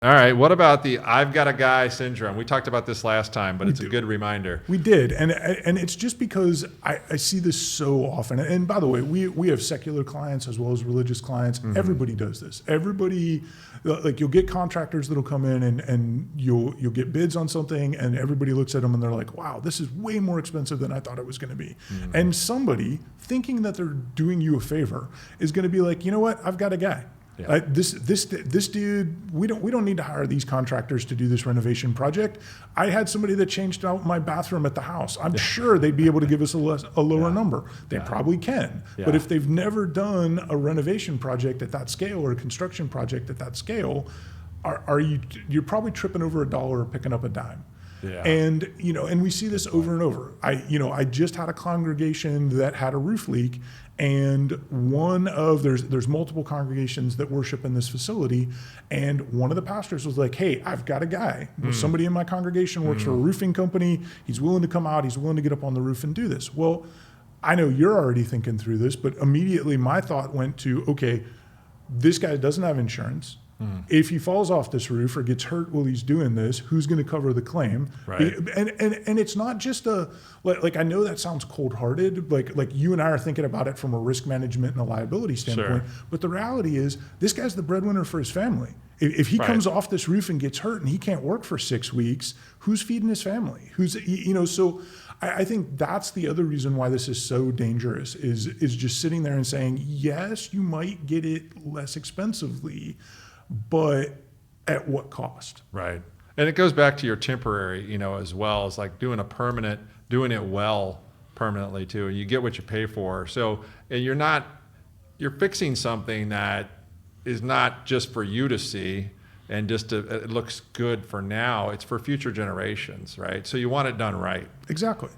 All right. What about the I've got a guy syndrome? We talked about this last time, but it's a good reminder. We did. And it's just because I see this so often. And by the way, we have secular clients as well as religious clients. Mm-hmm. Everybody does this. Everybody, like you'll get contractors that'll come in and you'll get bids on something and everybody looks at them and they're like, wow, this is way more expensive than I thought it was going to be. Mm-hmm. And somebody thinking that they're doing you a favor is going to be like, you know what? I've got a guy. Yeah. This dude, we don't need to hire these contractors to do this renovation project. I had somebody that changed out my bathroom at the house. I'm sure they'd be able to give us a lower number. They probably can. Yeah. But if they've never done a renovation project at that scale or a construction project at that scale, you're probably tripping over a dollar or picking up a dime. Yeah. And and we see this over and over. I just had a congregation that had a roof leak, and there's multiple congregations that worship in this facility, and one of the pastors was like, "Hey, I've got a guy. Somebody in my congregation works for a roofing company. He's willing to come out. He's willing to get up on the roof and do this." Well, I know you're already thinking through this, but immediately my thought went to, okay, this guy doesn't have insurance. If he falls off this roof or gets hurt while he's doing this, who's going to cover the claim? Right. And it's not just like I know that sounds cold-hearted, like you and I are thinking about it from a risk management and a liability standpoint. Sure. But the reality is, this guy's the breadwinner for his family. If he comes off this roof and gets hurt and he can't work for 6 weeks, who's feeding his family? So I think that's the other reason why this is so dangerous is just sitting there and saying, yes, you might get it less expensively, but at what cost? Right. And it goes back to your temporary, as well as like doing it well permanently too. And you get what you pay for. So, and you're fixing something that is not just for you to see and just it looks good for now. It's for future generations, right? So you want it done right. Exactly.